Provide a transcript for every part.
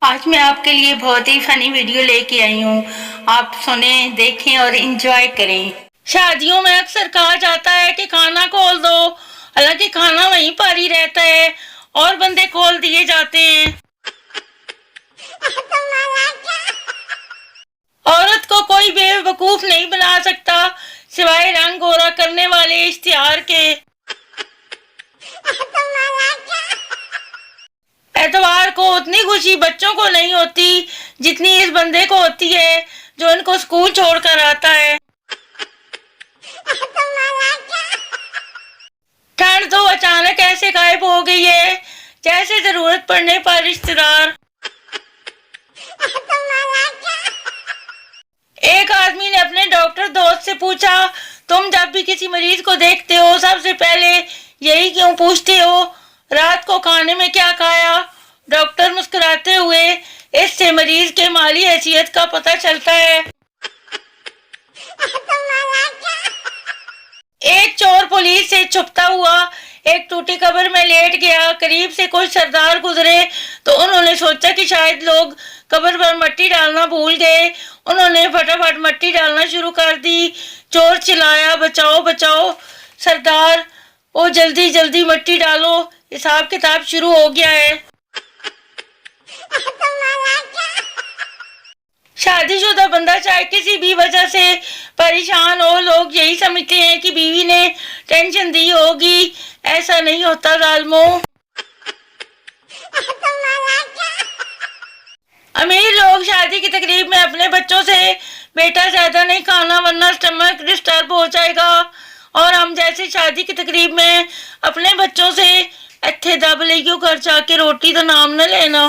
آج میں آپ کے لیے بہت ہی فنی ویڈیو لے کے آئی ہوں. آپ سنیں، دیکھیں اور انجوائے کریں. شادیوں میں اکثر کہا جاتا ہے کہ کھانا کھول دو، حالانکہ کھانا وہیں پر ہی رہتا ہے اور بندے کھول دیے جاتے ہیں. عورت کو کوئی بے وقوف نہیں بنا سکتا سوائے رنگ گورا کرنے والے اشتہار کے. اتوار کو اتنی خوشی بچوں کو نہیں ہوتی جتنی اس بندے کو ہوتی ہے جو ان کو اسکول چھوڑ کر آتا ہے. ٹھنڈ تو اچانک ایسے غائب ہو گئی ہے جیسے ضرورت پڑنے پر رشتہ دار. ایک آدمی نے اپنے ڈاکٹر دوست سے پوچھا، تم جب بھی کسی مریض کو دیکھتے ہو سب سے پہلے یہی کیوں پوچھتے ہو، رات کو کھانے میں کیا کھایا؟ ڈاکٹر مسکراتے ہوئے، اس سے مریض کے مالی حیثیت کا پتہ چلتا ہے. ایک چور پولیس سے چھپتا ہوا ایک ٹوٹی قبر میں لیٹ گیا. قریب سے کچھ سردار گزرے تو انہوں نے سوچا کہ شاید لوگ قبر پر مٹی ڈالنا بھول گئے. انہوں نے فٹافٹ مٹی ڈالنا شروع کر دی. چور چلایا، بچاؤ بچاؤ سردار، او جلدی جلدی مٹی ڈالو، حساب کتاب شروع ہو گیا ہے. شادی شدہ بندہ چاہے کسی بھی وجہ سے پریشان ہو، لوگ یہی سمجھتے ہیں کہ بیوی نے ٹینشن دی ہوگی. ایسا نہیں ہوتا ظالموں. امیر لوگ شادی کی تقریب میں اپنے بچوں سے بیٹا زیادہ نہیں کھانا ورنہ سٹمک ڈسٹرب ہو جائے گا، اور ہم جیسے شادی کی تقریب میں اپنے بچوں سے اتھے دب لیو گھر جا کے روٹی تو نام نہ لینا.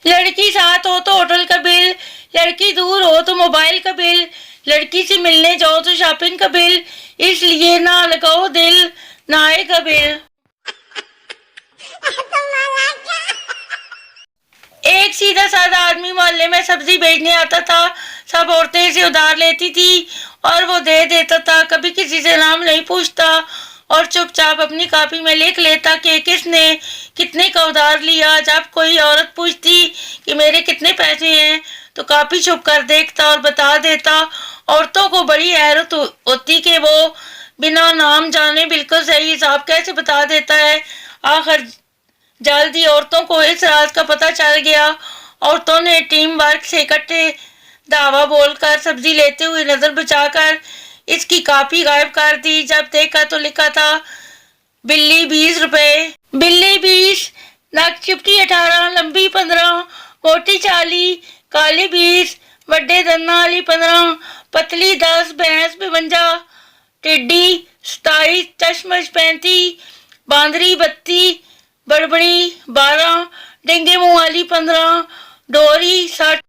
لڑکی ساتھ ہو تو ہوٹل کا بل، لڑکی دور ہو تو موبائل کا بل، لڑکی سے ملنے جاؤ تو شاپنگ کا بل، اس لیے نہ لگاؤ دل، نہ آئے گا بل. ایک سیدھا سادہ آدمی محلے میں سبزی بیچنے آتا تھا. سب عورتیں اسے ادھار لیتی تھی اور وہ دے دیتا تھا. کبھی کسی سے نام نہیں پوچھتا اور چپ چاپ اپنی کاپی میں لکھ لیتا کہ کس نے کتنے کا ادھار لیا. جب کوئی عورت پوچھتی کہ میرے کتنے پیسے ہیں تو کاپی چھپ کر دیکھتا اور بتا دیتا. عورتوں کو بڑی حیرت ہوتی کہ وہ بنا نام جانے بالکل صحیح حساب کیسے بتا دیتا ہے. آخر جلدی عورتوں کو اس راز کا پتہ چل گیا. عورتوں نے ٹیم ورک سے اکٹھے دعویٰ بول کر سبزی لیتے ہوئے نظر بچا کر اس کی کاپی غائب کر دی. جب دیکھا تو لکھا تھا بلی 20 روپے، بلی 20، نک چپٹی 18، لمبی 15، موٹی 40، کالی 20، وڈے دنا والی 15، پتلی 10، بھینس 52، ٹڈی 27، چشمش 35، باندری 32، بڑبڑی 12، ڈنگے منہ والی 15، ڈوری 60.